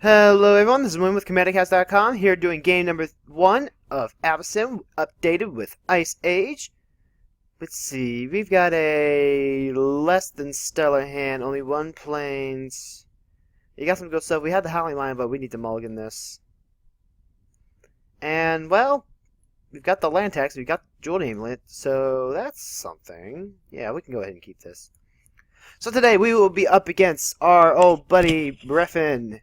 Hello everyone, this is Win with CommanderCast.com, here doing game number 1 of Avacyn, updated with Ice Age. Let's see, we've got a less than stellar hand, only one planes. You got some good stuff. We had the Howling Lion, but we need to mulligan this. And, well, we've got the land tax, we've got the Jeweled Amulet, so that's something. Yeah, we can go ahead and keep this. So today we will be up against our old buddy, Breffin.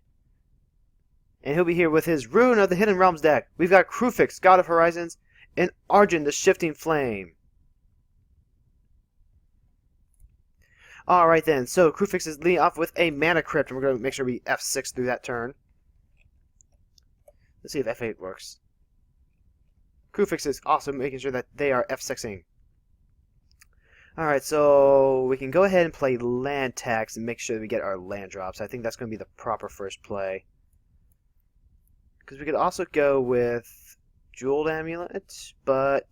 And he'll be here with his Rune of the Hidden Realms deck. We've got Krufix, God of Horizons, and Arjun, the Shifting Flame. Alright then, so Krufix is leading off with a Mana Crypt, and we're going to make sure we F6 through that turn. Let's see if F8 works. Krufix is also making sure that they are F6ing. Alright, so we can go ahead and play land tax and make sure that we get our land drops. I think that's going to be the proper first play. Because we could also go with Jeweled Amulet, but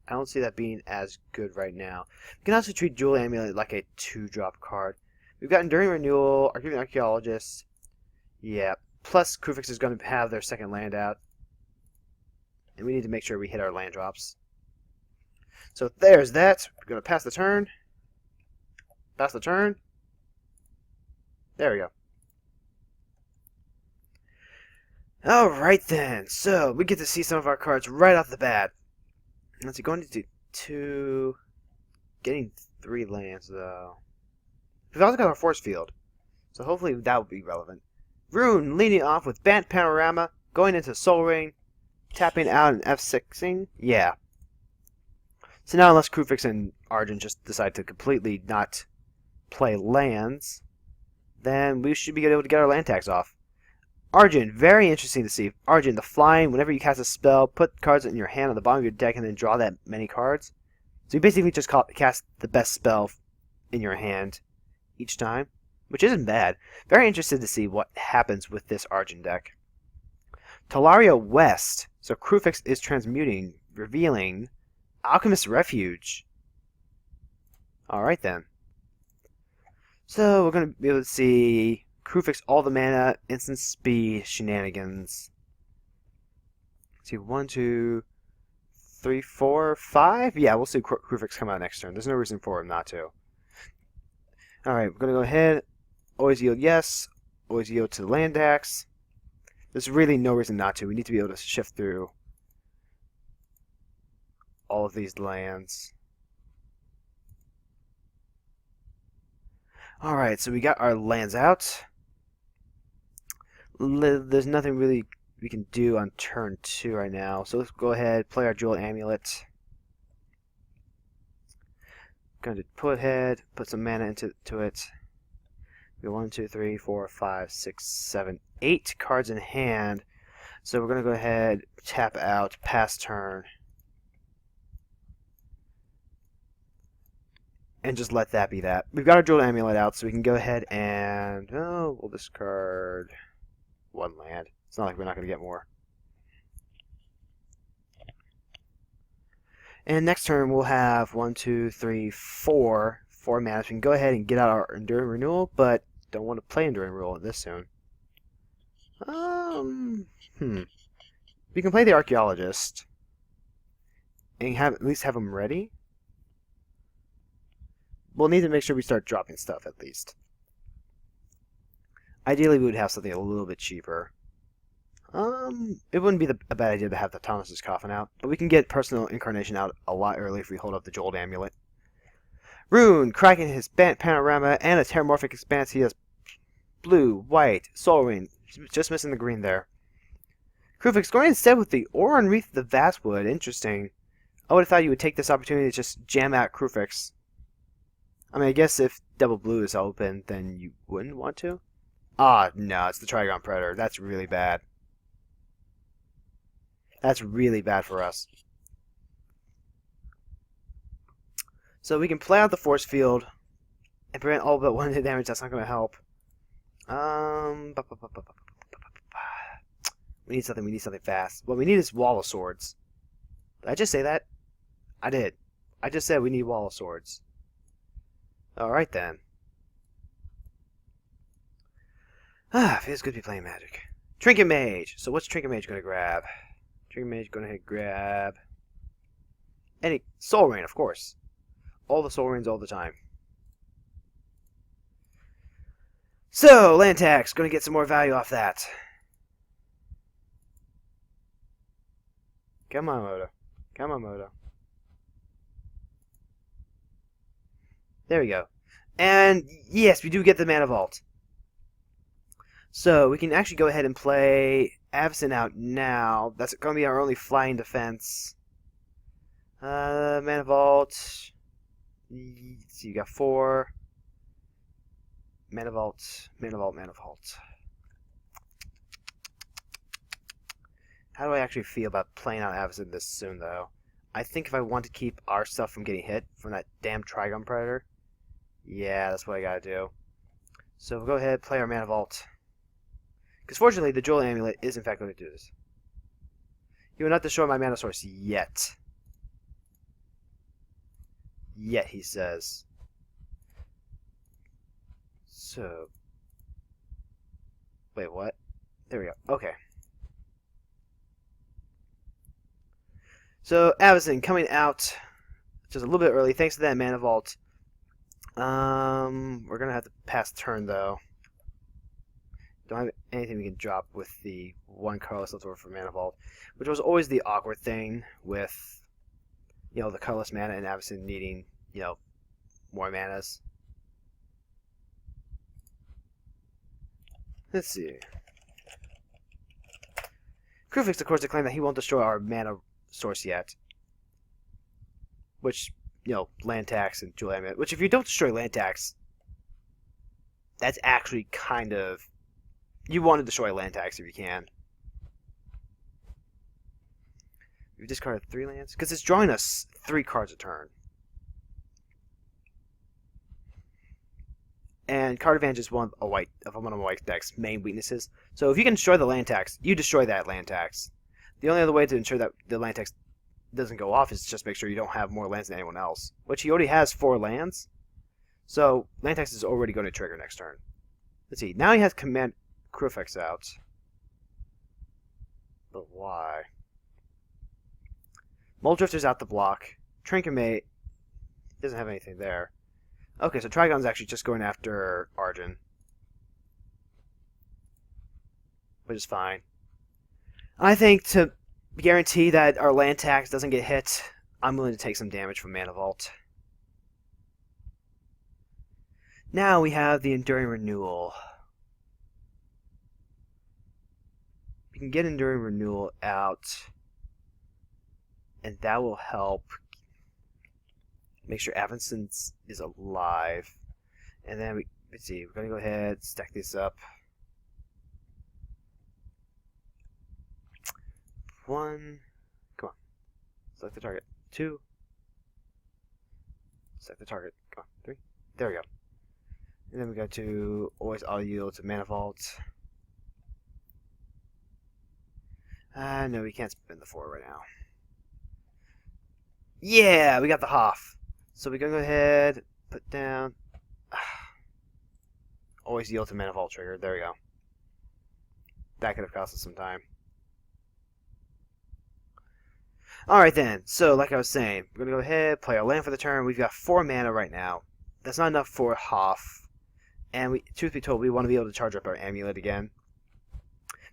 I don't see that being as good right now. We can also treat Jeweled Amulet like a 2-drop card. We've got Enduring Renewal, Archaeologist. Yeah, plus Krufix is going to have their second land out. And we need to make sure we hit our land drops. So there's that. We're going to pass the turn. Pass the turn. There we go. Alright then, so we get to see some of our cards right off the bat. Let's see, going to two... Getting 3 lands, though. We've also got our force field, so hopefully that will be relevant. Rune leading off with Bant Panorama, going into Soul Ring, tapping out and F6ing. Yeah. So now unless Krufix and Arjun just decide to completely not play lands, then we should be able to get our land tax off. Arjun, very interesting to see. Arjun, the flying, whenever you cast a spell, put cards in your hand on the bottom of your deck and then draw that many cards. So you basically just cast the best spell in your hand each time, which isn't bad. Very interested to see what happens with this Arjun deck. Talaria West. So Krufix is transmuting, revealing Alchemist's Refuge. Alright then. So we're going to be able to see Krufix all the mana, instant speed, shenanigans. Let's see, 1, 2, 3, 4, 5? Yeah, we'll see Krufix come out next turn. There's no reason for him not to. Alright, we're going to go ahead. Always yield yes. Always yield to the land tax. There's really no reason not to. We need to be able to shift through all of these lands. Alright, so we got our lands out. There's nothing really we can do on turn 2 right now. So let's go ahead, play our Jeweled Amulet. Going to put some mana into it. We got 1, 2, 3, 4, 5, 6, 7, 8 cards in hand. So we're going to go ahead, tap out, pass turn. And just let that be that. We've got our Jeweled Amulet out, so we can go ahead and... Oh, we'll discard 1 land. It's not like we're not going to get more. And next turn we'll have 1, 2, 3, 4 mana. We can go ahead and get out our Enduring Renewal, but don't want to play Enduring Renewal this soon. We can play the Archaeologist and at least have him ready. We'll need to make sure we start dropping stuff at least. Ideally, we would have something a little bit cheaper. It wouldn't be a bad idea to have the Thomas's Coffin out, but we can get Personal Incarnation out a lot earlier if we hold up the Jeweled Amulet. Rune, cracking his Bant Panorama and a Terramorphic Expanse. He has blue, white, Soul Ring, just missing the green there. Krufix going instead with the Oran Wreath of the Vastwood. Interesting. I would have thought you would take this opportunity to just jam out Krufix. I mean, I guess if double blue is open, then you wouldn't want to. Ah, no, it's the Trigon Predator. That's really bad. That's really bad for us. So we can play out the force field and prevent all but 1 hit damage. That's not going to help. We need something. We need something fast. What we need is Wall of Swords. Did I just say that? I did. I just said we need Wall of Swords. Alright then. Feels good to be playing Magic. Trinket Mage. So what's Trinket Mage going to grab? Trinket Mage going to grab any Soul Rain, of course. All the Soul Rains all the time. So, land tax, going to get some more value off that. Come on, Moto. Come on, Moto. There we go. And yes, we do get the Mana Vault. So we can actually go ahead and play Avacyn out now. That's going to be our only flying defense. Mana Vault. So you got 4. Mana Vault, Mana Vault, Mana Vault. How do I actually feel about playing out Avacyn this soon, though? I think if I want to keep our stuff from getting hit from that damn Trigon Predator, yeah, that's what I gotta do. So we'll go ahead and play our Mana Vault. Because fortunately, the Jewel Amulet is in fact going to do this. He will not destroy my mana source yet. Yet, he says. So... Wait, what? There we go. Okay. So, Avacyn coming out just a little bit early, thanks to that Mana Vault. We're going to have to pass turn, though. Don't have anything we can drop with the one colorless left over for Mana Vault, which was always the awkward thing with, you know, the colorless mana and Avacyn needing, you know, more manas. Let's see. Krufix, of course, declared that he won't destroy our mana source yet. Which, you know, land tax and Jewel Amulet. Which, if you don't destroy land tax, that's actually kind of... You want to destroy land tax if you can. We've discarded 3 lands. Because it's drawing us 3 cards a turn. And card advantage is one of my white deck's main weaknesses. So if you can destroy the land tax, you destroy that land tax. The only other way to ensure that the land tax doesn't go off is just make sure you don't have more lands than anyone else. Which he already has 4 lands. So land tax is already going to trigger next turn. Let's see. Now he has Command Krufix out. But why? Muldrifter's out the block. Trinket Mage doesn't have anything there. Okay, so Trigon's actually just going after Arjun. Which is fine. I think to guarantee that our land tax doesn't get hit, I'm willing to take some damage from Mana Vault. Now we have the Enduring Renewal. We can get Enduring Renewal out, and that will help make sure Avacyn is alive. And then let's see, we're going to go ahead, stack this up. 1, come on, select the target. 2, select the target. Come on, 3, there we go. And then we go to always auto yield to Mana Vault. No, we can't spend the 4 right now. Yeah, we got the Hoff. So we're going to go ahead, put down... Always yield to Mana Vault trigger. There we go. That could have cost us some time. Alright then, so like I was saying, we're going to go ahead, play our land for the turn. We've got 4 mana right now. That's not enough for Hoff. And truth be told, we want to be able to charge up our Amulet again.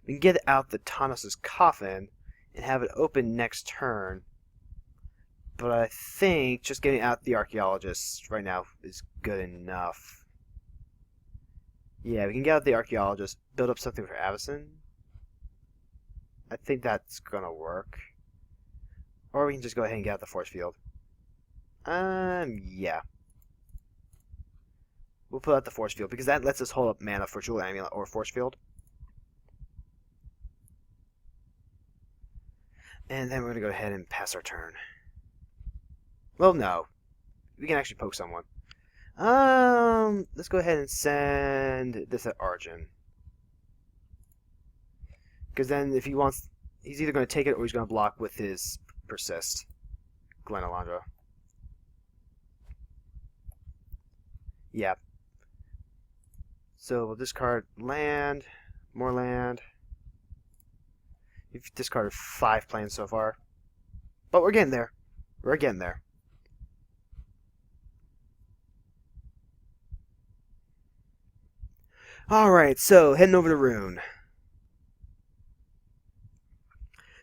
We can get out the Tanos' Coffin and have it open next turn. But I think just getting out the Archaeologist right now is good enough. Yeah, we can get out the Archaeologist, build up something for Avacyn. I think that's gonna work. Or we can just go ahead and get out the Force Field. Yeah. We'll put out the Force Field, because that lets us hold up mana for Jewel Amulet or Force Field. And then we're gonna go ahead and pass our turn. Well, no. We can actually poke someone. Let's go ahead and send this at Arjun. Because then if he wants... He's either going to take it or he's going to block with his Persist. Glen Alondra. Yeah. So we'll discard land, more land. We've discarded 5 plans so far. But we're getting there. We're getting there. Alright, so heading over to Rune.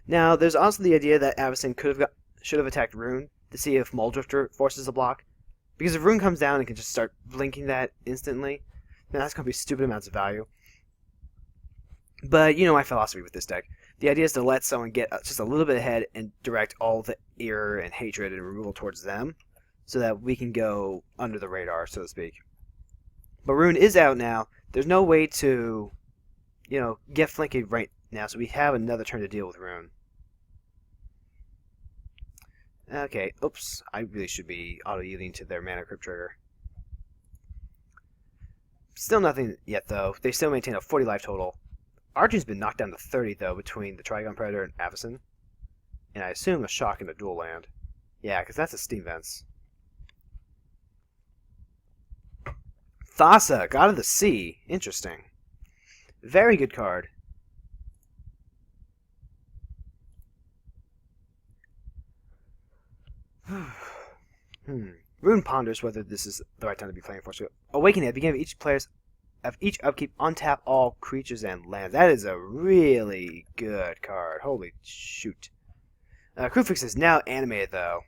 Now, there's also the idea that Avacyn should have attacked Rune to see if Muldrifter forces a block. Because if Rune comes down and can just start blinking that instantly, then that's going to be stupid amounts of value. But you know my philosophy with this deck. The idea is to let someone get just a little bit ahead and direct all the ire and hatred and removal towards them, so that we can go under the radar, so to speak. But Rune is out now. There's no way to, get flanky right now, so we have another turn to deal with Rune. Okay, oops. I really should be auto-yielding to their mana crypt trigger. Still nothing yet, though. They still maintain a 40 life total. Arjune's been knocked down to 30, though, between the Trigon Predator and Avacyn. And I assume a shock in a dual land. Yeah, because that's a Steam Vents. Thassa, God of the Sea. Interesting. Very good card. Rune ponders whether this is the right time to be playing for. So, Awakening at the beginning of each upkeep, untap all creatures and lands. That is a really good card. Holy shoot. Crewfix is now animated, though.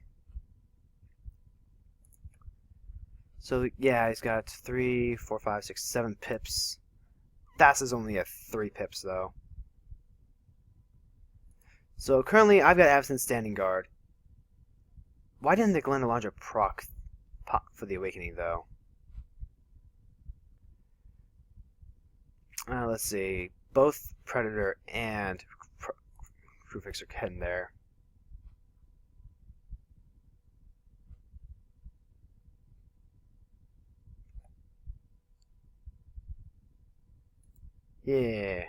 So, yeah, he's got 3, 4, 5, 6, 7 pips. Thassa's only at 3 pips, though. So, currently, I've got Avacyn standing guard. Why didn't the Glendalandra proc for the Awakening, though? Let's see. Both Predator and Crewfix are heading there. Yeah.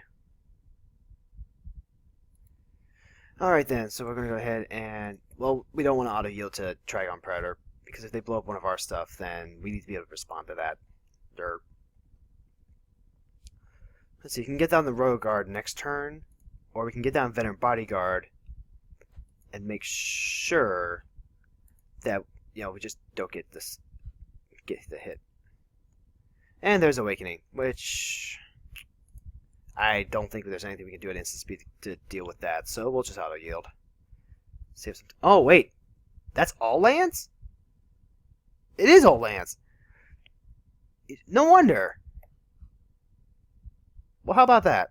Alright then, so we're going to go ahead and... Well, we don't want to auto-yield to Trigon Predator, because if they blow up one of our stuff, then we need to be able to respond to that. Dirt. Let's see, you can get down the Royal Guard next turn, or we can get down Veteran Bodyguard and make sure that, we just don't get the hit. And there's Awakening, which... I don't think there's anything we can do at instant speed to deal with that, so we'll just auto-yield. Save some oh, wait! That's all lands? It is all lands! No wonder! Well, how about that?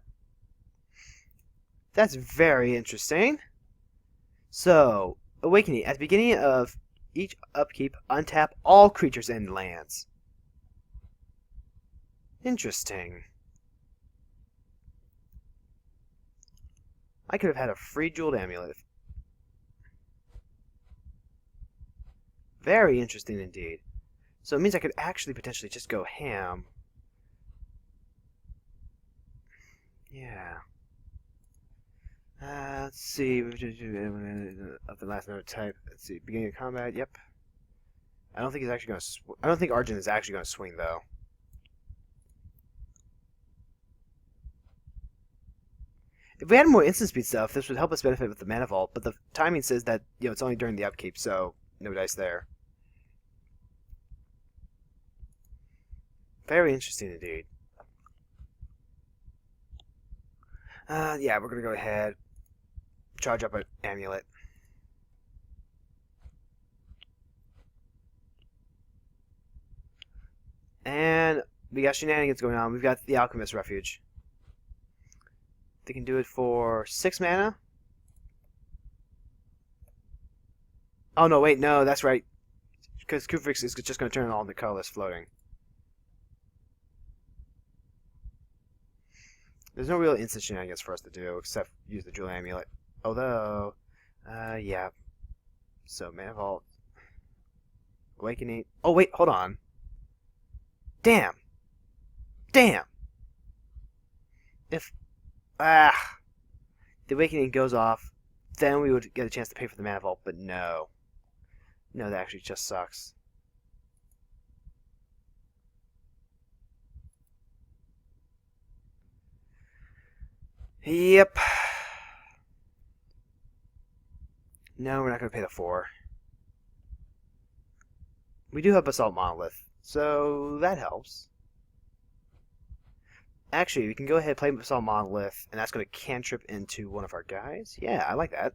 That's very interesting. So, Awakening. At the beginning of each upkeep, untap all creatures and lands. Interesting. I could have had a free jeweled amulet. Very interesting indeed. So it means I could actually potentially just go ham. Yeah. Let's see. Of the last note type. Let's see. Beginning of combat. Yep. I don't think he's actually going to. I don't think Arjun is actually going to swing though. If we had more instant speed stuff, this would help us benefit with the mana vault, but the timing says that, it's only during the upkeep, so no dice there. Very interesting indeed. Yeah, we're going to go ahead, charge up an amulet. And we got shenanigans going on. We've got the Alchemist Refuge. They can do it for 6 mana. Oh, no, wait, no, that's right. Because Crewfix is just going to turn all the colorless floating. There's no real instant shenanigans for us to do, except use the Jewel Amulet. Although, yeah. So, Mana Vault. Awakening. Oh, wait, hold on. Damn. Damn. If... the Awakening goes off, then we would get a chance to pay for the Mana Vault, but no. No, that actually just sucks. Yep. No, we're not going to pay the 4. We do have Basalt Monolith, so that helps. Actually, we can go ahead and play Basalt Monolith, and that's going to cantrip into one of our guys. Yeah, I like that.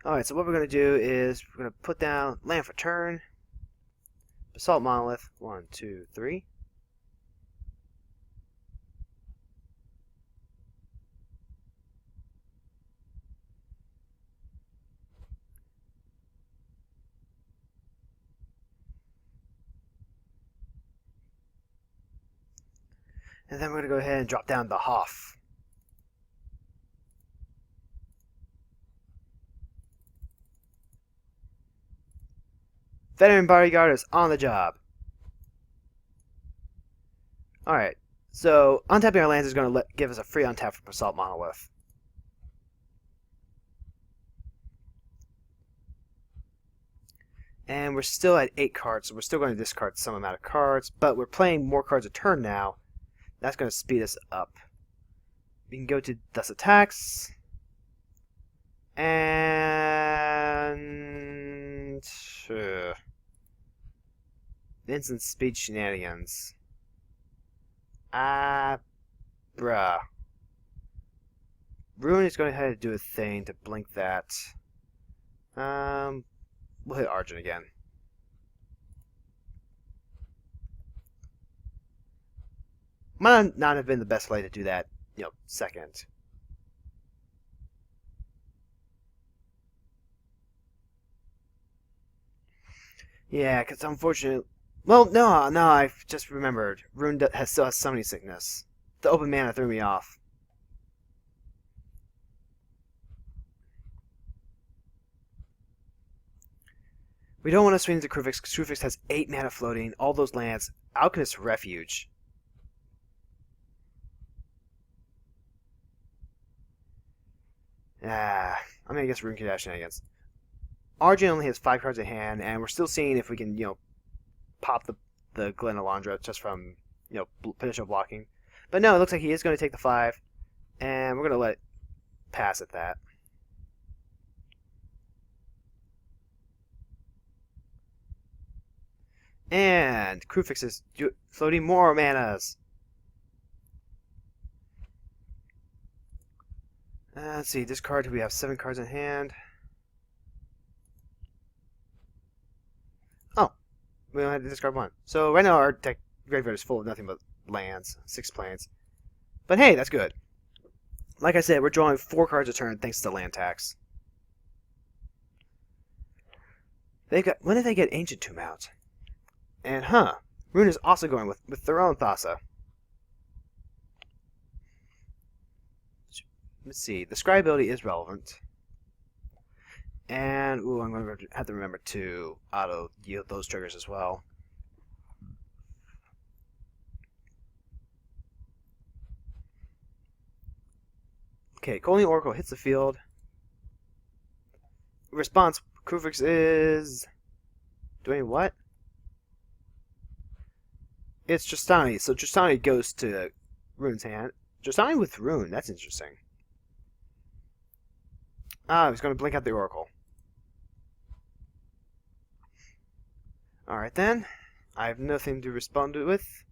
Alright, so what we're going to do is we're going to put down land for turn. Basalt Monolith. 1, 2, 3. And then we're going to go ahead and drop down the Hoff. Veteran Bodyguard is on the job. Alright, so untapping our lands is going to give us a free untap for Basalt Monolith. And we're still at 8 cards, so we're still going to discard some amount of cards, but we're playing more cards a turn now. That's going to speed us up. We can go to Dust Attacks. And... instant speed shenanigans. Bruh. Ruin is going to have to do a thing to blink that. We'll hit Argent again. Might not have been the best way to do that, second. Yeah, because unfortunately... Well, no, I just remembered. Rune still has Summoning Sickness. The open mana threw me off. We don't want to swing into Krufix, because Krufix has 8 mana floating, all those lands, Alchemist's Refuge. I'm going to guess Rune Kadash shenanigans. Argent only has 5 cards in hand, and we're still seeing if we can, pop the Glen Alondra just from, potential blocking. But no, it looks like he is going to take the 5, and we're going to let it pass at that. And Krufix is floating more manas. Let's see, discard. We have 7 cards in hand. Oh, we only had to discard 1. So right now our deck graveyard is full of nothing but lands, 6 planes. But hey, that's good. Like I said, we're drawing 4 cards a turn thanks to land tax. When did they get Ancient Tomb out? And Rune is also going with their own Thassa. Let's see, the Scry ability is relevant. And, I'm going to have to remember to auto-yield those triggers as well. Okay, Coaling Oracle hits the field. Response, Krufix is... doing what? It's Tristani, so Tristani goes to Rune's hand. Tristani with Rune, that's interesting. He's going to blink out the Oracle. Alright then. I have nothing to respond with.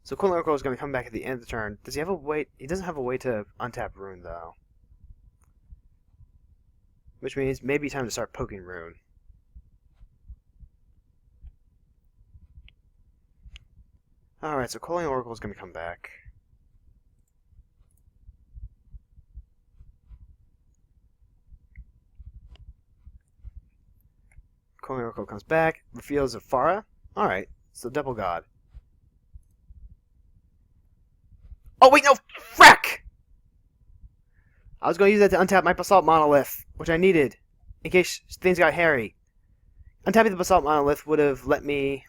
So Coaling Oracle is going to come back at the end of the turn. Does he have a way? He doesn't have a way to untap Rune, though. Which means maybe time to start poking Rune. Alright, so Coaling Oracle is going to come back. Coaling Oracle comes back, reveals Zafara. Alright, so Double God. Oh wait, no! Frack! I was going to use that to untap my Basalt Monolith, which I needed, in case things got hairy. Untapping the Basalt Monolith would have let me...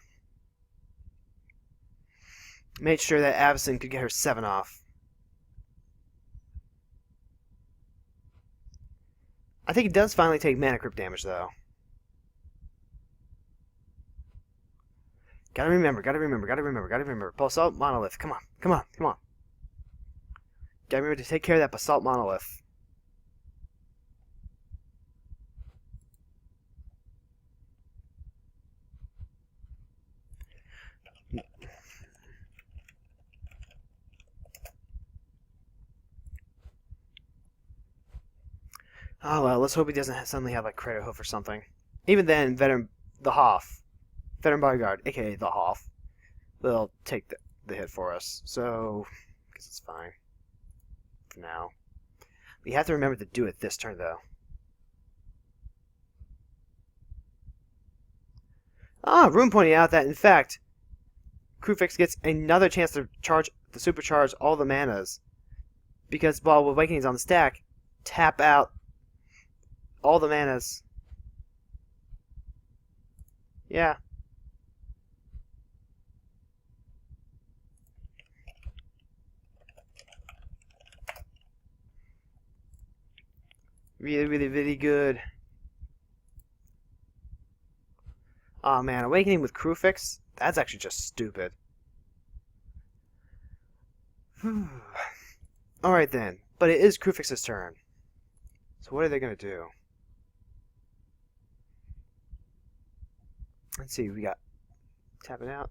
made sure that Avacyn could get her 7 off. I think it does finally take mana crypt damage, though. Gotta remember. Basalt Monolith. Come on. Gotta remember to take care of that basalt monolith. Oh well, let's hope he doesn't suddenly have like credit hoof or something. Even then, the Hoff, veteran bodyguard, aka the Hoff, will take the hit for us. So, I guess it's fine for now. We have to remember to do it this turn though. Room pointing out that in fact, Crewfix gets another chance to supercharge all the manas because while Awakening's on the stack, tap out all the manas. Yeah. Really, really, really good. Oh man, Awakening with Crewfix? That's actually just stupid. Alright then, but it is Crewfix's turn. So what are they going to do? Let's see, we got tapping out.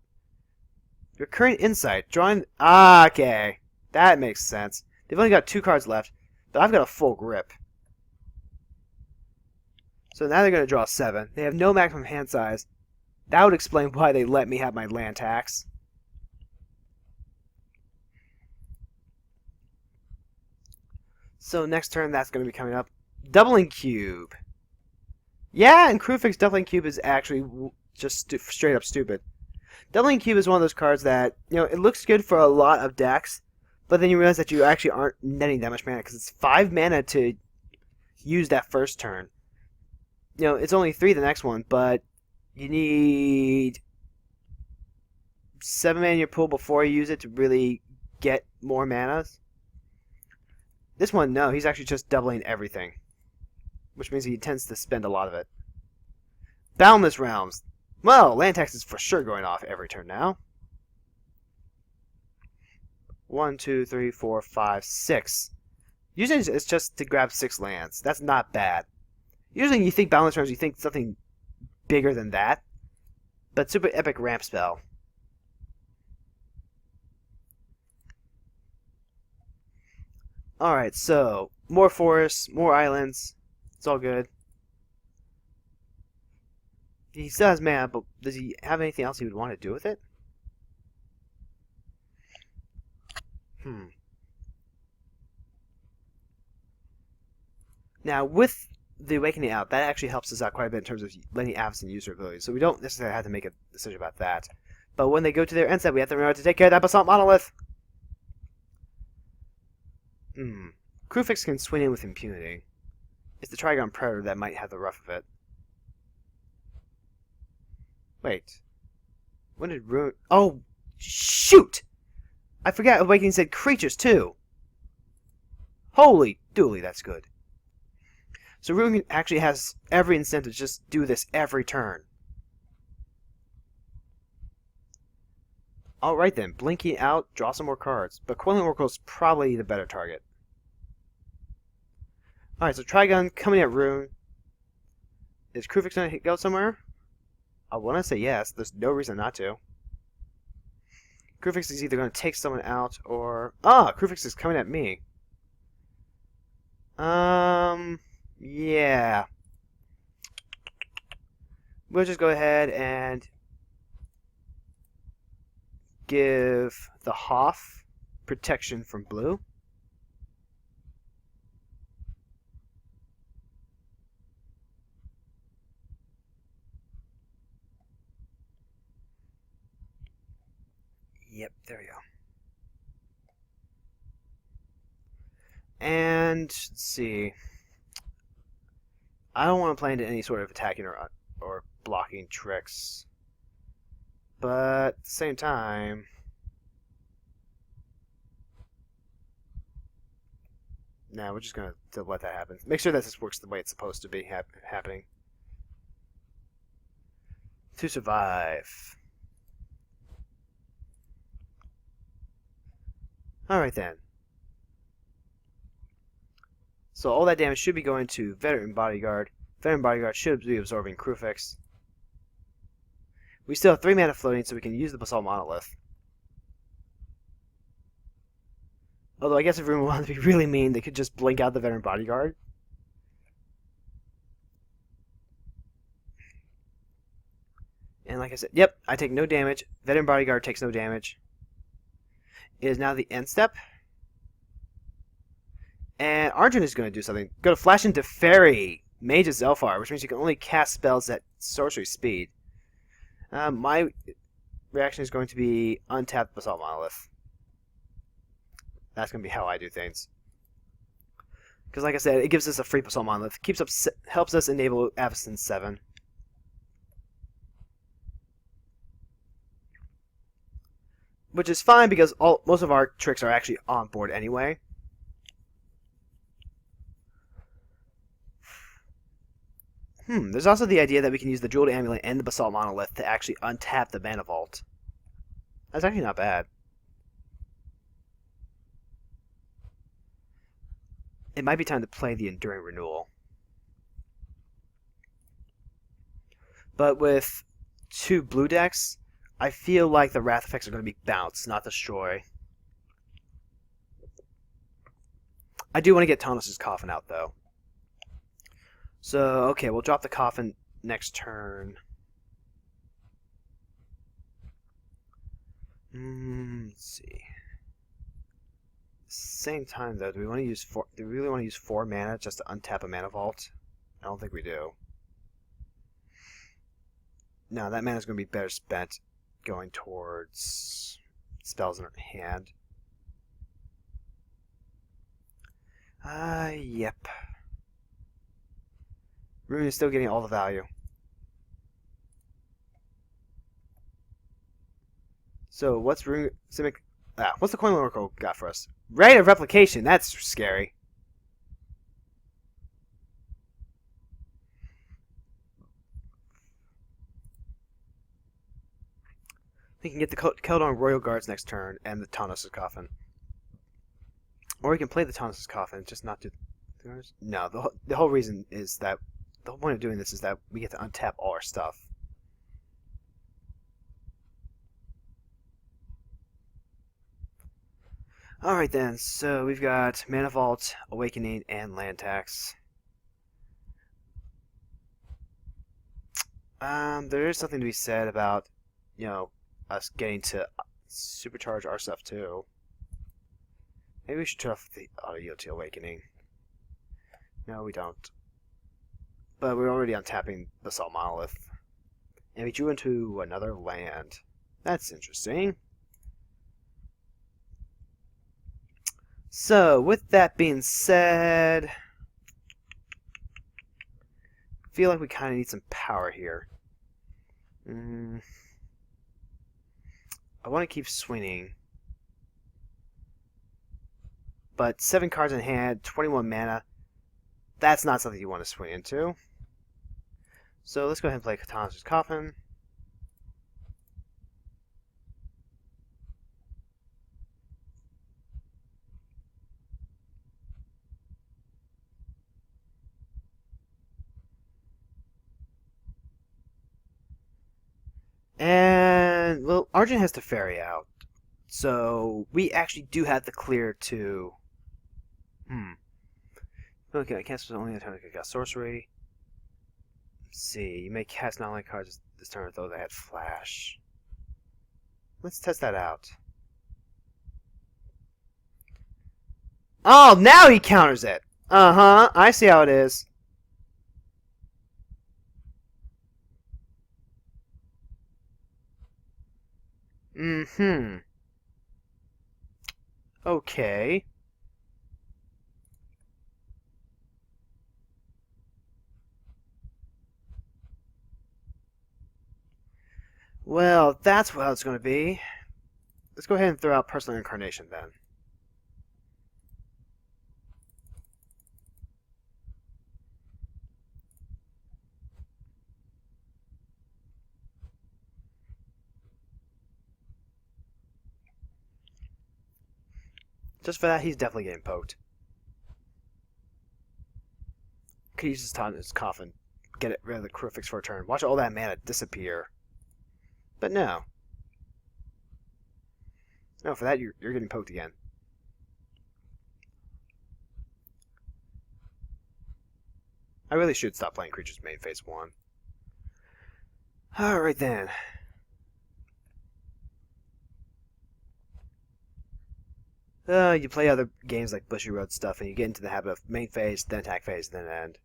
Your current insight, drawing. Okay, that makes sense. They've only got 2 cards left, but I've got a full grip. So now they're going to draw 7. They have no maximum hand size. That would explain why they let me have my land tax. So next turn, that's going to be coming up. Doubling Cube. Yeah, and Crewfix Doubling Cube is actually just straight up stupid. Doubling Cube is one of those cards that, it looks good for a lot of decks, but then you realize that you actually aren't netting that much mana, because it's 5 mana to use that first turn. It's only 3 the next one, but you need 7 mana in your pool before you use it to really get more manas. This one, no, he's actually just doubling everything, which means he tends to spend a lot of it. Boundless Realms. Well, land tax is for sure going off every turn now. 1, 2, 3, 4, 5, 6. Usually it's just to grab 6 lands. That's not bad. Usually you think Boundless Realms, you think something bigger than that. But super epic ramp spell. Alright, so more forests, more islands. It's all good. He still has mana, but does he have anything else he would want to do with it? Now, with the Awakening out, that actually helps us out quite a bit in terms of letting Avacyn use her abilities. So we don't necessarily have to make a decision about that. But when they go to their end set, we have to remember to take care of that Basalt Monolith. Crewfix can swing in with impunity. It's the Trigon Predator that might have the rough of it. Wait. When did Ruin... Oh, shoot! I forgot Awakening said creatures, too. Holy dooly, that's good. So Ruin actually has every incentive to just do this every turn. Alright then, blinking out, draw some more cards. But Coiling Oracle is probably the better target. Alright, so Trigon coming at Rune. Is Crewfix going to go somewhere? I want to say yes. There's no reason not to. Crewfix is either going to take someone out or... Crewfix is coming at me. Yeah. We'll just go ahead and give the Hoff protection from blue. Yep, there we go. And let's see. I don't want to play into any sort of attacking or blocking tricks. But at the same time, we're just going to let that happen. Make sure that this works the way it's supposed to be happening. To survive. Alright then. So all that damage should be going to Veteran Bodyguard. Veteran Bodyguard should be absorbing Crewfix. We still have 3 mana floating, so we can use the Basalt Monolith. Although I guess if everyone wanted to be really mean, they could just blink out the Veteran Bodyguard. And like I said, yep, I take no damage. Veteran Bodyguard takes no damage. It is now the end step. And Arjun is going to do something. Going to flash into Fairy, Mage's Zelfar, which means you can only cast spells at sorcery speed. My reaction is going to be untap Basalt Monolith. That's going to be how I do things. Because like I said, it gives us a free Basalt Monolith. Helps us enable Avacyn 7. Which is fine because most of our tricks are actually on board anyway. There's also the idea that we can use the Jeweled Amulet and the Basalt Monolith to actually untap the Mana Vault. That's actually not bad. It might be time to play the Enduring Renewal. But with 2 blue decks, I feel like the Wrath effects are going to be bounce, not destroy. I do want to get Tanos' Coffin out, though. So, okay, we'll drop the Coffin next turn. Let's see. Same time, though, do we really want to use 4 mana just to untap a Mana Vault? I don't think we do. No, that mana is going to be better spent going towards spells in our hand. Yep. Rune is still getting all the value. So what's Rune Simic? What's the Coin Oracle got for us? Rite of Replication. That's scary. We can get the Keldon Royal Guards next turn and the Tanos' Coffin. Or we can play the Tanos' Coffin, just not do... No, the whole reason is that... The whole point of doing this is that we get to untap all our stuff. Alright then, so we've got Mana Vault, Awakening, and Land Tax. There is something to be said about, us getting to supercharge our stuff too. Maybe we should turn off the auto yield to Awakening. No, we don't. But we're already untapping the Basalt Monolith. And we drew into another land. That's interesting. So, with that being said, I feel like we kind of need some power here. I want to keep swinging. But 7 cards in hand, 21 mana, that's not something you want to swing into. So let's go ahead and play Tanos' Coffin. And, well, Arjun has to ferry out. So we actually do have the clear to... Okay, I cast only the time I got sorcery. Let's see, you may cast not only cards this turn with those that had flash. Let's test that out. Oh, now he counters it! Uh-huh, I see how it is. Okay. Well, that's how it's going to be. Let's go ahead and throw out Personal Incarnation then. Just for that, he's definitely getting poked. could use his time in his coffin. Get rid of the crucifix for a turn. Watch all that mana disappear. But no. No, for that you're getting poked again. I really should stop playing creatures main phase 1. Alright then. You play other games like Bushy Road stuff, and you get into the habit of main phase, then attack phase, then end.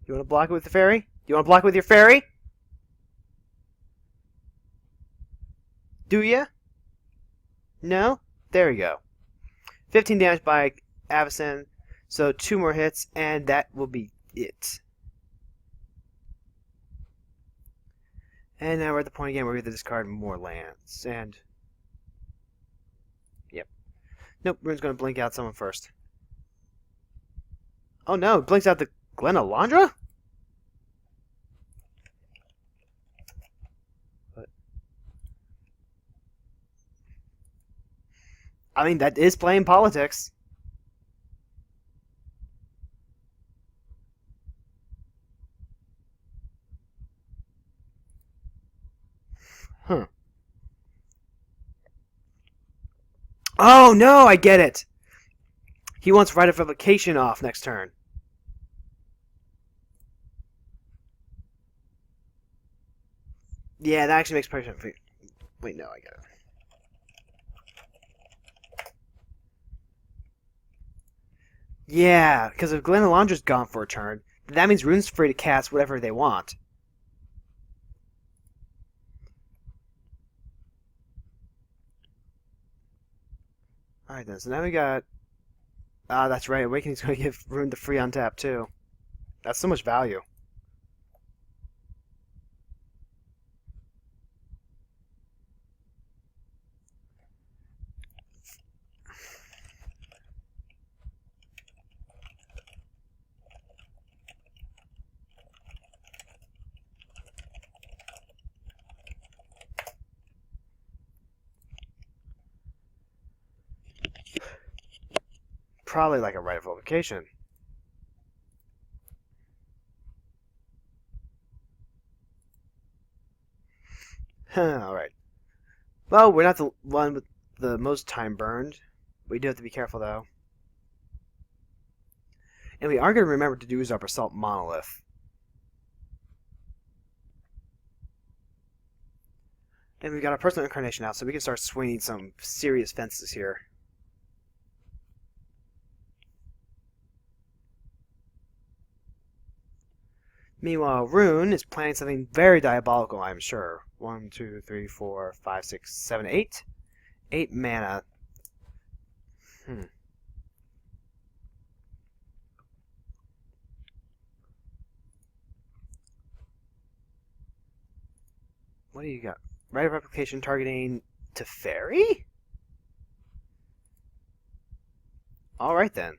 You want to block it with the fairy? You want to block it with your fairy? Do ya? No? There we go. 15 damage by Avacyn, so 2 more hits, and that will be it. And now we're at the point again where we have to discard more lands, and... Yep. Nope, Rune's going to blink out someone first. Oh no, it blinks out the Glen Alondra? What? I mean, that is playing politics. Huh. Oh, no, I get it. He wants Rite of Revocation off next turn. Yeah, that actually makes perfect sense. Wait, no, I get it. Yeah, because if Glen Alondra's gone for a turn, that means Rune's free to cast whatever they want. Alright then, so now we got... Ah, that's right, Awakening's going to give Rune the free untap too. That's so much value. Probably like a Rite of Revocation. Alright. Well, we're not the one with the most time burned. We do have to be careful, though. And we are going to remember to use our Basalt Monolith. And we've got our Personal Incarnation out, so we can start swinging some serious fences here. Meanwhile, Rune is planning something very diabolical, I'm sure. 1, 2, 3, 4, 5, 6, 7, 8. 8 mana. What do you got? Rite of Replication targeting Teferi? Alright then.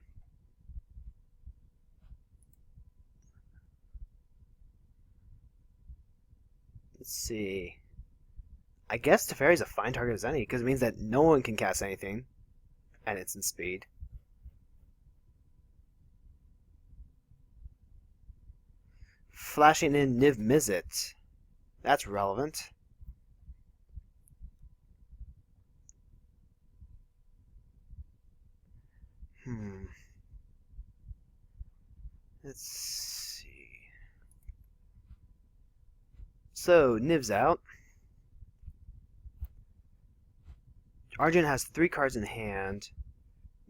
Let's see. I guess Teferi's a fine target as any, because it means that no one can cast anything at instant speed. Flashing in Niv Mizzet. That's relevant. Let's see. So, Niv's out. Argent has 3 cards in hand.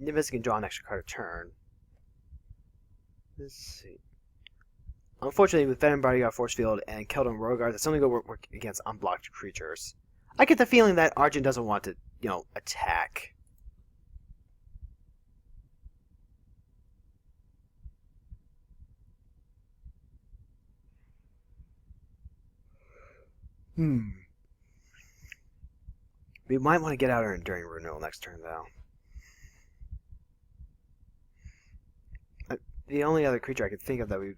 Niv can draw an extra card a turn. Let's see. Unfortunately, with Venom Bodyguard, Force Field, and Keldon Rogard, that's only going to work against unblocked creatures. I get the feeling that Argent doesn't want to, attack. We might want to get out during renewal next turn, though. The only other creature I could think of that we,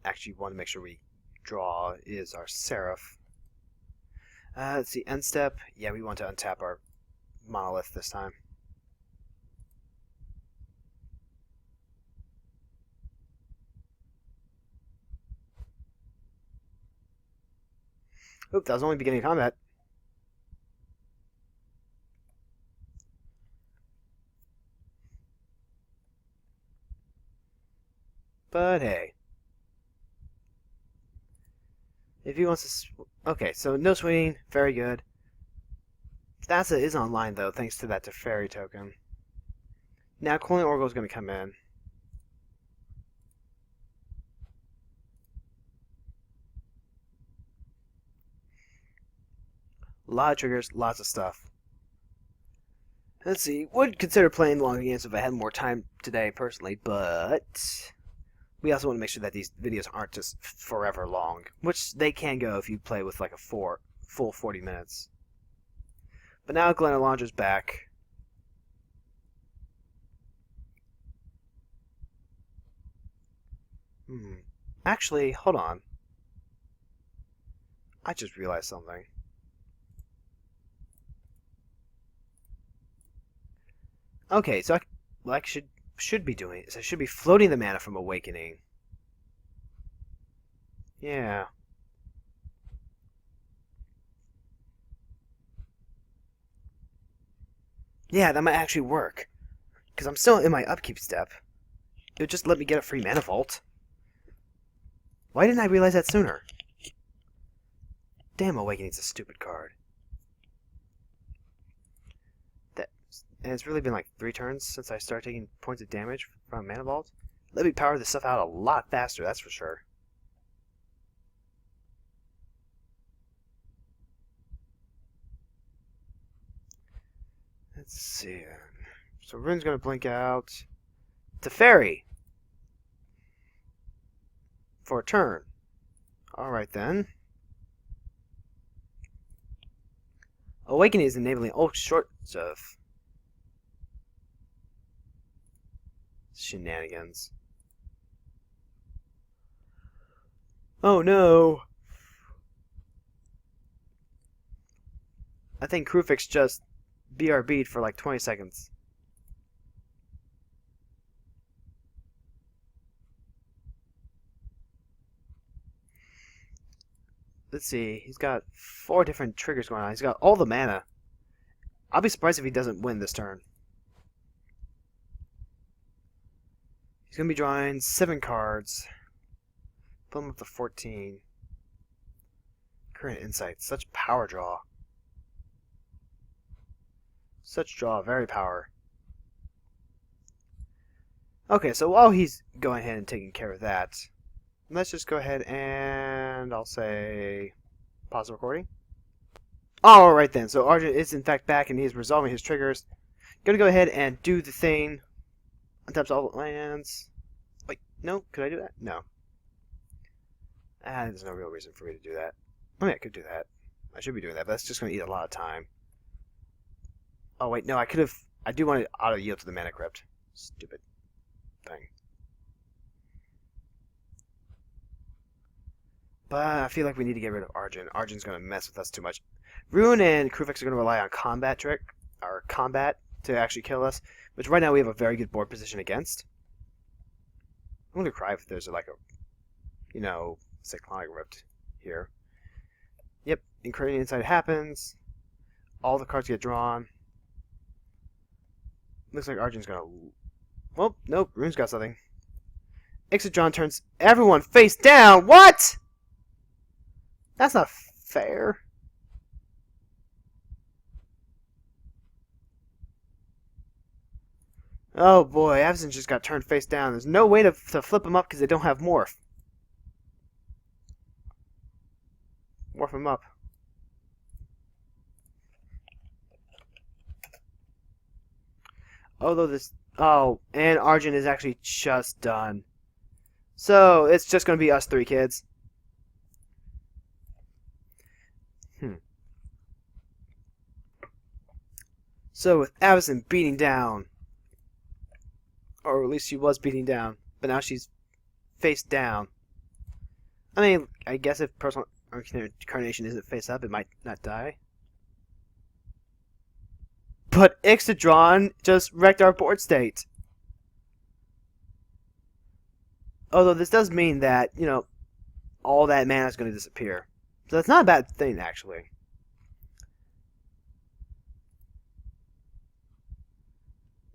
actually want to make sure we draw is our Seraph. Let's see, end step. Yeah, we want to untap our Monolith this time. Oop, that was only beginning of combat. But hey. If he wants to... Okay, so no swinging. Very good. Thassa is online, though, thanks to that Teferi token. Now, Cooling Oracle is going to come in. A lot of triggers, lots of stuff. Let's see. Would consider playing long games if I had more time today, personally, but we also want to make sure that these videos aren't just forever long, which they can go if you play with like a full 40 minutes. But now Glenn Launcher's back. Actually, hold on. I just realized something. Okay, so what I should be doing is I should be floating the mana from Awakening. Yeah. Yeah, that might actually work. Because I'm still in my upkeep step. It would just let me get a free mana vault. Why didn't I realize that sooner? Damn, Awakening's a stupid card. And it's really been like 3 turns since I started taking points of damage from Mana Vault. Let me power this stuff out a lot faster, that's for sure. Let's see. So Rune's gonna blink out. Teferi! For a turn. Alright then. Awakening is enabling all sorts of shenanigans. Oh no! I think Krufix just BRB'd for like 20 seconds. Let's see, he's got 4 different triggers going on. He's got all the mana. I'll be surprised if he doesn't win this turn. He's going to be drawing 7 cards. Put him up to 14. Current Insight. Such power draw. Such draw. Very power. Okay, so while he's going ahead and taking care of that, let's just go ahead and I'll say pause the recording. Alright then, so Argent is in fact back and he is resolving his triggers. Gonna go ahead and do the thing. Untaps all the lands. Wait, no? Could I do that? No. There's no real reason for me to do that. I mean, I could do that. I should be doing that, but that's just going to eat a lot of time. Oh, wait, no, I could have... I do want to auto-yield to the Mana Crypt. Stupid thing. But I feel like we need to get rid of Argent. Argent's going to mess with us too much. Rune and Krufix are going to rely on combat to actually kill us, which right now we have a very good board position against. I'm going to cry if there's like a, Cyclonic Rift here. Yep, Incredible Insight happens. All the cards get drawn. Looks like Argent's going to... Well, nope, Rune's got something. Ixodron turns everyone face down! What?! That's not fair. Oh boy, Avacyn just got turned face down. There's no way to flip him up because they don't have Morph. Morph him up. Although this... Oh, and Argent is actually just done. So, it's just going to be us 3 kids. So, with Avacyn beating down... Or at least she was beating down. But now she's face down. I mean, I guess if Personal Incarnation isn't face up, it might not die. But Ixodron just wrecked our board state. Although this does mean that, all that mana is going to disappear. So that's not a bad thing, actually.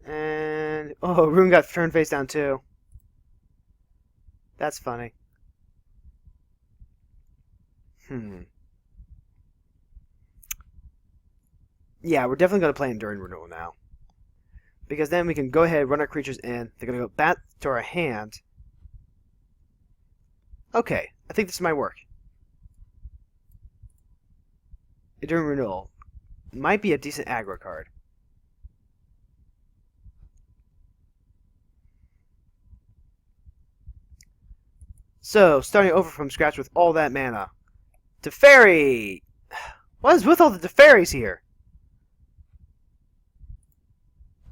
And... oh, Rune got turned face down, too. That's funny. Yeah, we're definitely going to play Enduring Renewal now. Because then we can go ahead, run our creatures in. They're going to go back to our hand. Okay, I think this might work. Enduring Renewal. Might be a decent aggro card. So, starting over from scratch with all that mana. Teferi! What is with all the Teferis here?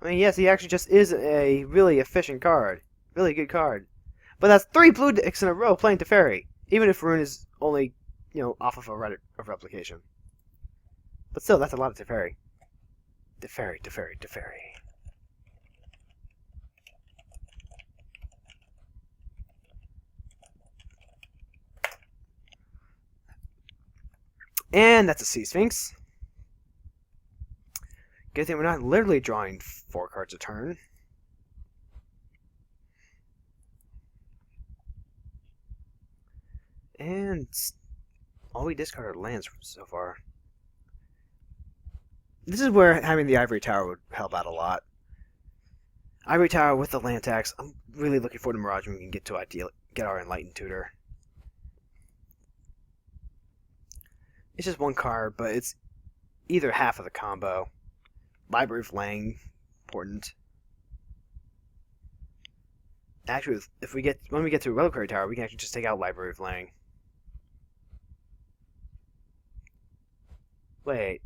I mean, yes, he actually just is a really efficient card. Really good card. But that's 3 blue decks in a row playing Teferi. Even if Rune is only, off of a replication. But still, that's a lot of Teferi. Teferi, Teferi, Teferi. And that's a Sea Sphinx. Good thing we're not literally drawing 4 cards a turn. And all we discarded are lands so far. This is where having the Ivory Tower would help out a lot. Ivory Tower with the land tax. I'm really looking forward to Mirage when we can get our Enlightened Tutor. It's just 1 card, but it's either half of the combo. Library of Lang, important. Actually, when we get to Reliquary Tower, we can actually just take out Library of Lang. Wait,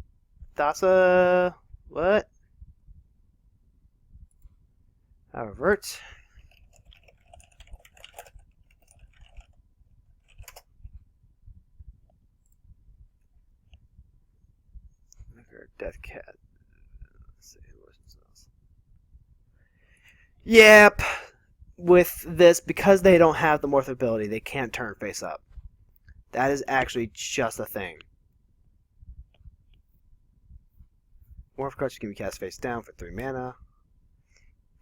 Thassa, what? Revert. Death Cat. Let's see, what's else? Yep. With this, because they don't have the Morph ability, they can't turn face up. That is actually just a thing. Morph cards can be cast face down for 3 mana.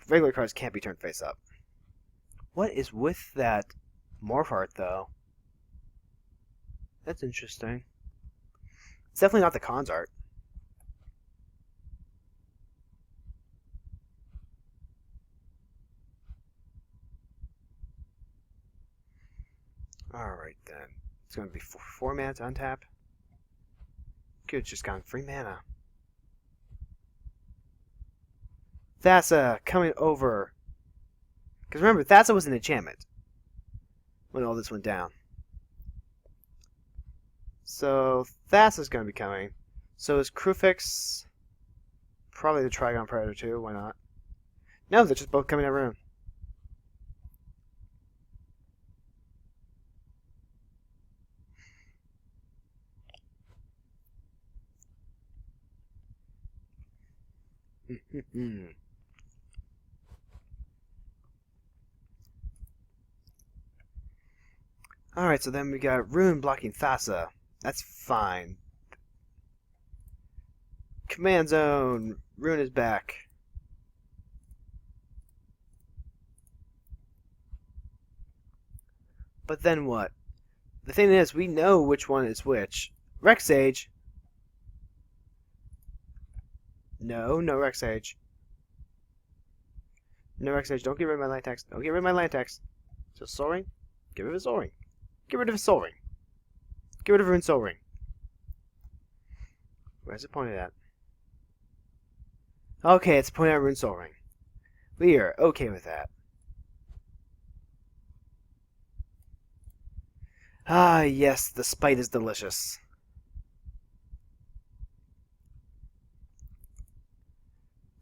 Regular cards can't be turned face up. What is with that Morph art, though? That's interesting. It's definitely not the Khans art. Alright then. It's going to be 4 mana to untap. Good, it's just gone 3 mana. Thassa coming over. Because remember, Thassa was an enchantment when all this went down. So Thassa's going to be coming. So is Krufix. Probably the Trigon Predator too, why not? No, they're just both coming out room. Alright, so then we got Rune blocking Thassa. That's fine. Command Zone. Rune is back. But then what? The thing is, we know which one is which. Rex Sage. No, no Rex Sage. No Rex Sage. Don't get rid of my land tax. Don't get rid of my land tax. So Soaring? Get rid of Soaring. Get rid of his Soul Ring. Get rid of Rune's Soul Ring. Where's it pointed at? Okay, it's pointed at Rune's Soul Ring. We are okay with that. Ah, yes, the spite is delicious.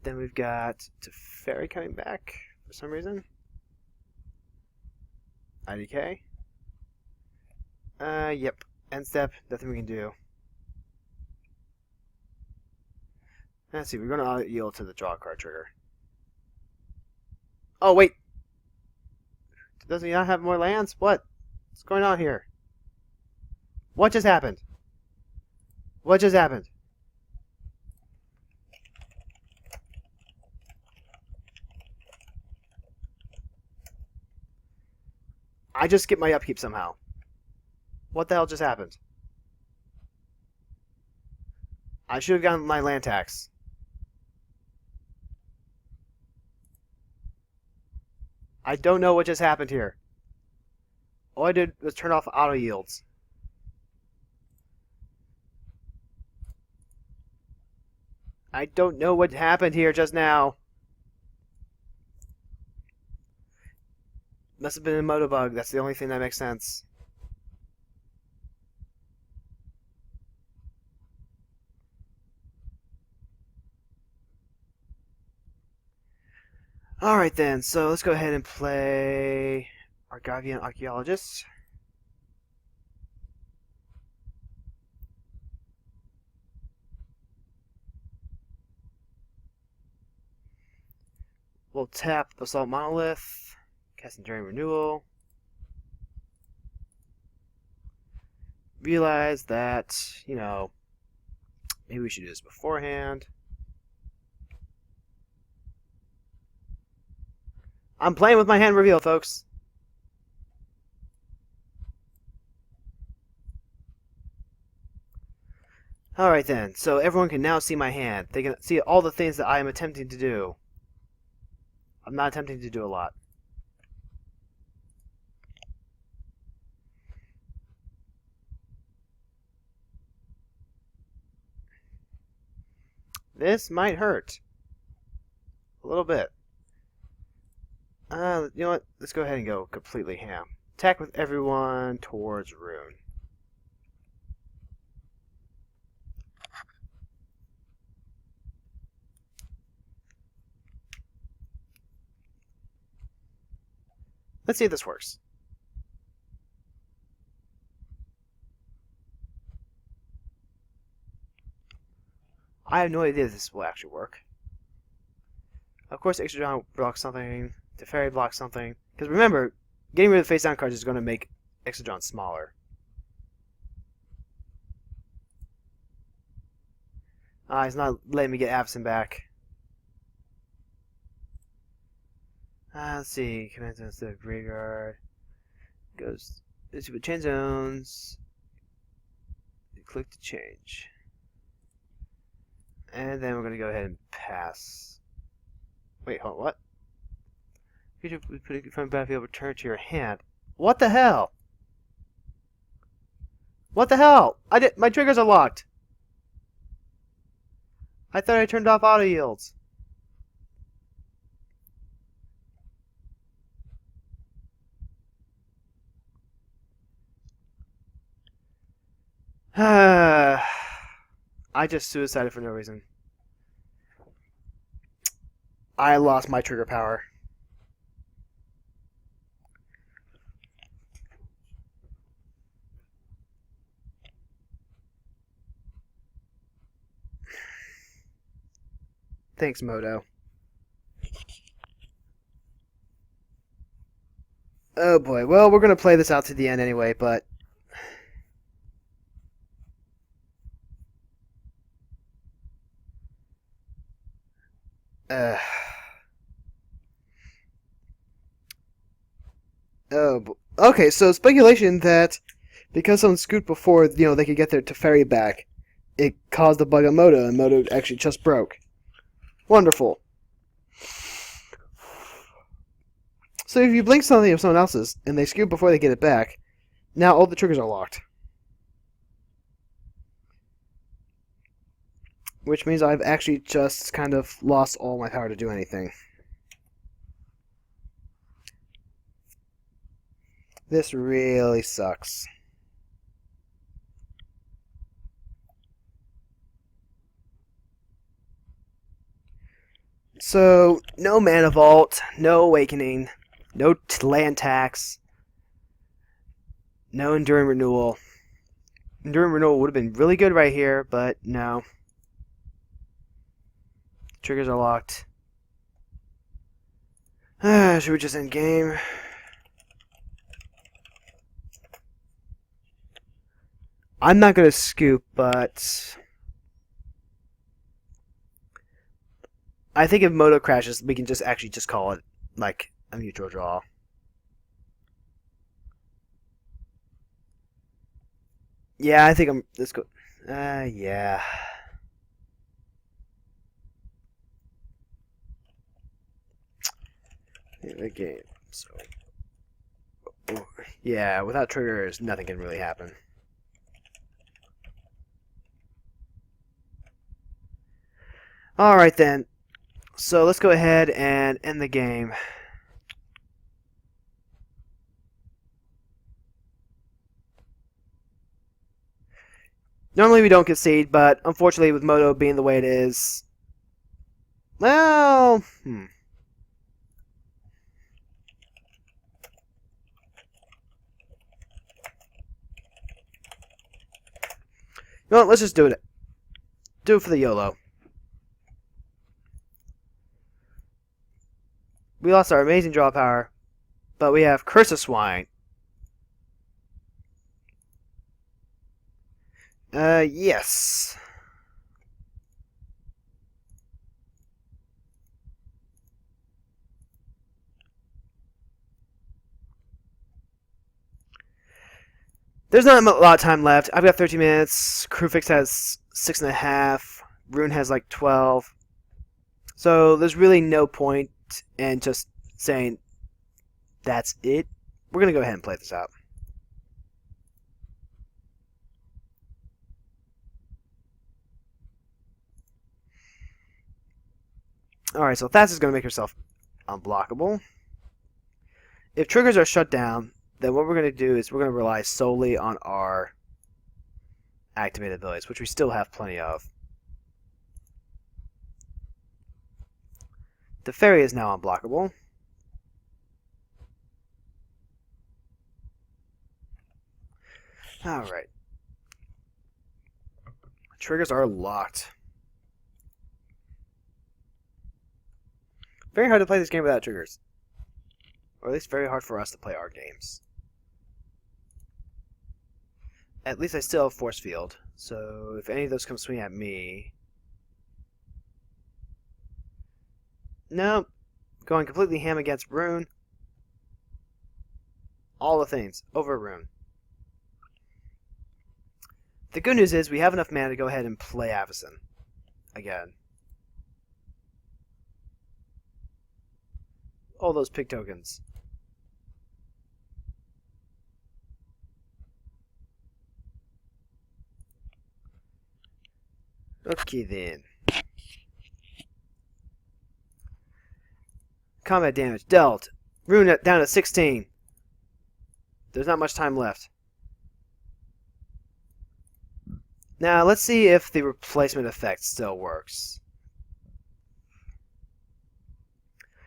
Then we've got Teferi coming back for some reason. IDK. Yep. End step, nothing we can do. Let's see, we're going to yield to the draw card trigger. Oh, wait! Does he not have more lands? What? What's going on here? What just happened? What just happened? I just skipped my upkeep somehow. What the hell just happened? I should have gotten my land tax. I don't know what just happened here. All I did was turn off auto yields. I don't know what happened here just now. Must have been a moto bug. That's the only thing that makes sense. Alright then, so let's go ahead and play Argavian Archaeologist. We'll tap Assault Monolith, cast Enduring Renewal. Realize that, you know, maybe we should do this beforehand. I'm playing with my hand reveal, folks. Alright then, so everyone can now see my hand. They can see all the things that I am attempting to do. I'm not attempting to do a lot. This might hurt. A little bit. You know what? Let's go ahead and go completely ham. Attack with everyone towards Rune. Let's see if this works. I have no idea if this will actually work. Of course, Extra John blocks something. Teferi blocks something. Because remember, getting rid of the face down cards is going to make Extra John smaller. He's not letting me get Avacyn back. Let's see. Commands instead of graveyard. Goes. Let's see what change zones. Click to change. And then we're going to go ahead and pass. Wait, hold on, what? You should put it from the battlefield, return to your hand. What the hell? What the hell? My triggers are locked. I thought I turned off auto yields. I just suicided for no reason. I lost my trigger power. Thanks, Moto. Oh boy. Well, we're going to play this out to the end anyway, but... Okay, so speculation that because someone scooped before, you know, they could get their Teferi back, it caused a bug on Moto, and Moto actually just broke. Wonderful. So if you blink something of someone else's, and they scoop before they get it back, now all the triggers are locked. Which means I've actually just kind of lost all my power to do anything. This really sucks. So, no Mana Vault, no Awakening, no land tax, no Enduring Renewal. Enduring Renewal would have been really good right here, but no. Triggers are locked. Should we just end game? I'm not going to scoop, but I think if Moto crashes, we can just actually just call it like a mutual draw. Yeah, I think I'm. Let's go. Yeah. The game. So, yeah, without triggers, nothing can really happen. All right then. So let's go ahead and end the game. Normally we don't concede, but unfortunately with Moto being the way it is, well, No, let's just do it. Do it for the YOLO. We lost our amazing draw power, but we have Curse of Swine. Yes. There's not a lot of time left. I've got 13 minutes. Crewfix has 6.5. Rune has like 12. So there's really no point in just saying that's it. We're going to go ahead and play this out. Alright, so Thas is going to make herself unblockable. If triggers are shut down, then what we're going to do is we're going to rely solely on our activated abilities, which we still have plenty of. The fairy is now unblockable. Alright. Triggers are locked. Very hard to play this game without triggers. Or at least very hard for us to play our games. At least I still have Force Field, so if any of those come swinging at me... Nope. Going completely ham against Rune. All the things. Over Rune. The good news is we have enough mana to go ahead and play Avacyn. Again. All those pig tokens. Okay then. Combat damage dealt. Rune down to 16. There's not much time left. Now let's see if the replacement effect still works.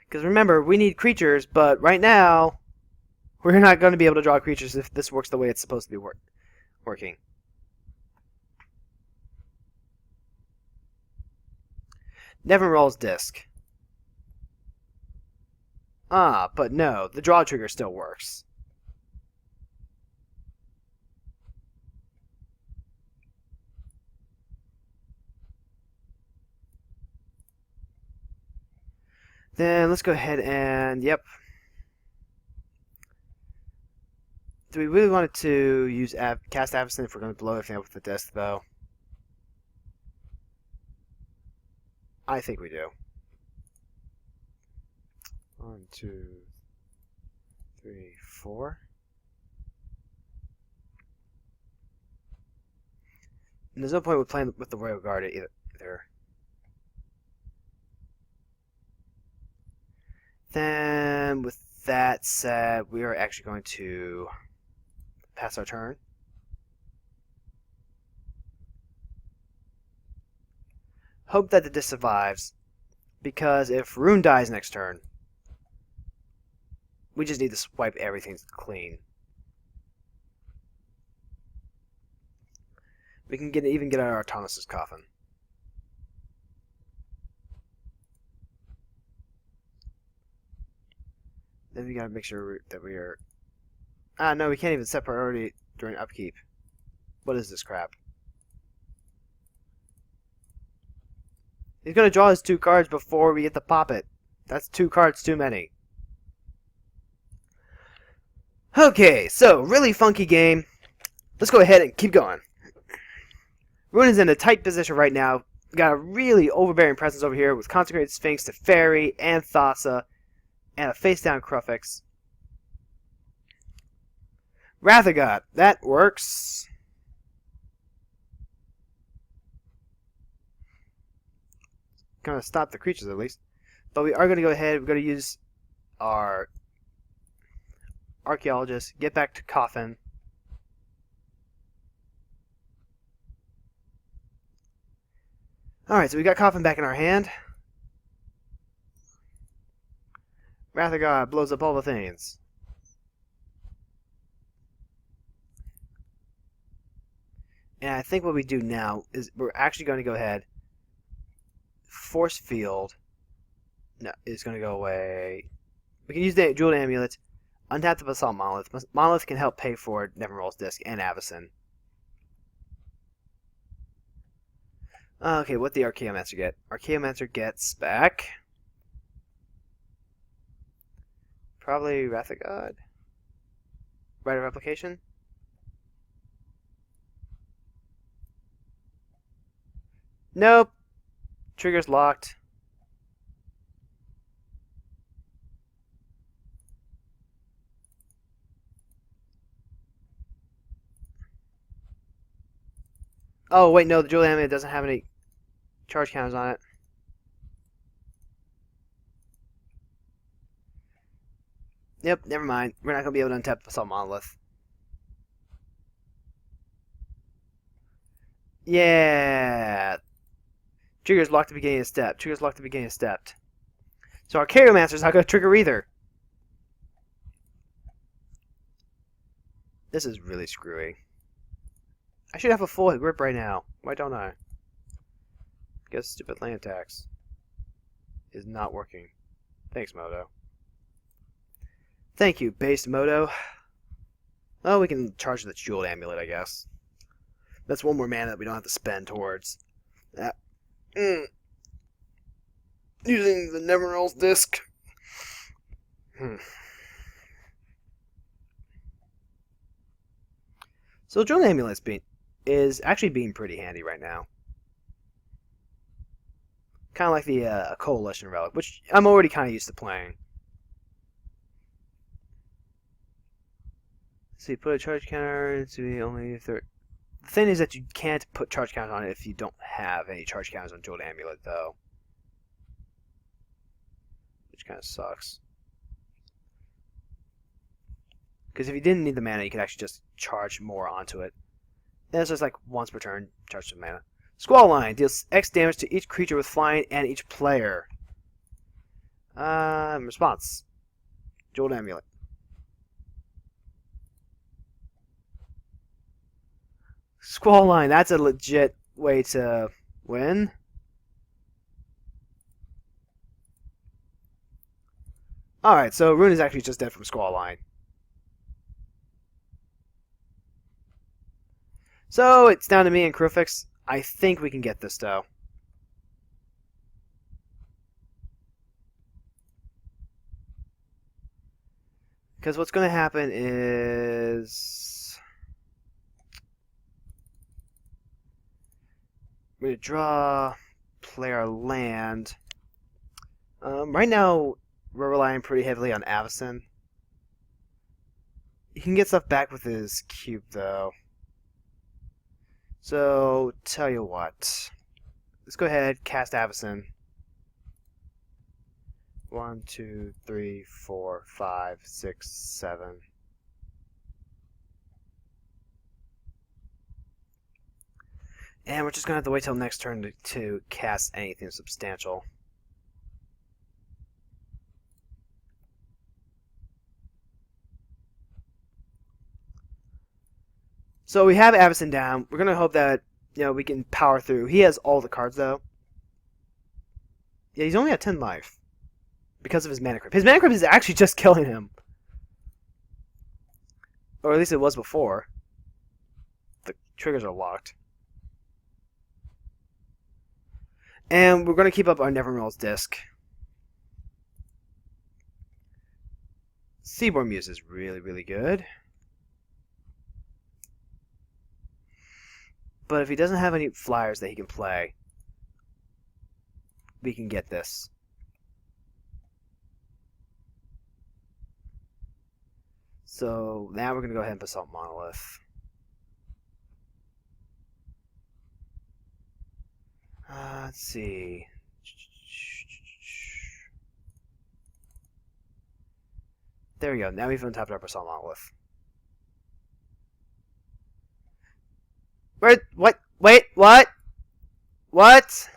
Because remember, we need creatures, but right now, we're not going to be able to draw creatures if this works the way it's supposed to be working. Never rolls disc. Ah, but no, the draw trigger still works. Then let's go ahead and, yep. Do we really want to use cast Avacyn if we're going to blow everything up with the disc, though? I think we do. 1, 2, 3, 4. And there's no point with playing with the Royal Guard either. Then, with that said, we are actually going to pass our turn. Hope that the disc survives, because if Rune dies next turn, we just need to wipe everything clean. We can even get out our Autonomous Coffin. Then we gotta make sure that we are... Ah, no, we can't even set priority during upkeep. What is this crap? He's going to draw his 2 cards before we get to pop it. That's 2 cards too many. Okay, so really funky game. Let's go ahead and keep going. Ruin is in a tight position right now. Got a really overbearing presence over here with Consecrated Sphinx, Teferi, and Thassa, and a face-down Crufix. Wrath of God. That works. Gonna stop the creatures at least. But we are going to go ahead. We're going to use our Archaeologist. Get back to Coffin. Alright, so we got Coffin back in our hand. Wrath of God blows up all the things. And I think what we do now is we're actually going to go ahead. Force Field. No, it's going to go away. We can use the Jeweled Amulet. Untap the Basalt Monolith. Monolith can help pay for Nevermoral's Disc and Avacyn. Okay, what the Archaeomancer get? Archaeomancer gets back. Probably Wrath of God. Right of Replication. Nope. Trigger's locked. Oh, wait, no, the Jewel Amulet doesn't have any charge counters on it. Yep, never mind. We're not going to be able to untap the Basalt Monolith. Yeah. Trigger's locked at the beginning of step. Trigger's locked at the beginning of step. So our Archaeomancer's not going to trigger either. This is really screwy. I should have a full grip right now. Why don't I? Guess stupid land tax is not working. Thanks, Moto. Thank you, based Moto. Oh, we can charge the Jeweled Amulet, I guess. That's one more mana that we don't have to spend towards that. Using the Nevermoral's Disc. So Jeweled Amulet is actually being pretty handy right now. Kind of like the Coalition Relic, which I'm already kind of used to playing. So you put a charge counter into only third. The thing is that you can't put charge counters on it if you don't have any charge counters on Jeweled Amulet, though. Which kind of sucks. Because if you didn't need the mana, you could actually just charge more onto it. And it's just like once per turn, charge some mana. Squall Line deals X damage to each creature with flying and each player. Response. Jeweled Amulet. Squall Line, that's a legit way to win. Alright, so Ruin is actually just dead from Squall Line. So it's down to me and Crufix. I think we can get this, though. Because what's going to happen is we're going to draw, play our land. Right now, we're relying pretty heavily on Avacyn. He can get stuff back with his cube, though. So, tell you what. Let's go ahead, cast Avacyn. 1, 2, 3, 4, 5, 6, 7. And we're just going to have to wait till next turn to cast anything substantial. So we have Avacyn down. We're going to hope that we can power through. He has all the cards, though. Yeah, he's only at 10 life. Because of his mana creep. His mana creep is actually just killing him. Or at least it was before. triggers are locked. And we're going to keep up our Nevermill's disc. Seaborn Muse is really, really good. But if he doesn't have any flyers that he can play, we can get this. So now we're going to go ahead and Basalt Monolith. Let's see. There we go. Now we've untapped our Basalt Monolith. Where? What? Wait, what? What?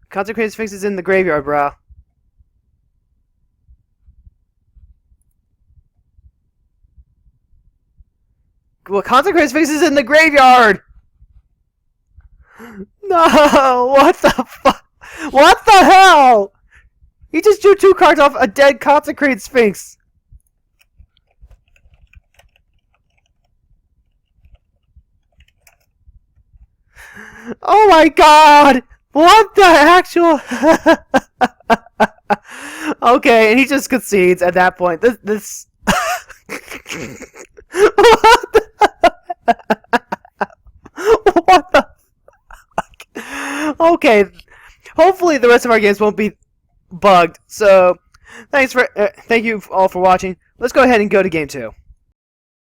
Consecrated Sphinx is in the graveyard, bro. Well, Consecrated Sphinx is in the graveyard! No! What the fuck? What the hell? He just drew 2 cards off a dead Consecrated Sphinx. Oh my god! What the actual... Okay, and he just concedes at that point. This... What the... What the fuck? Okay, hopefully the rest of our games won't be bugged. So, thank you all for watching. Let's go ahead and go to game 2.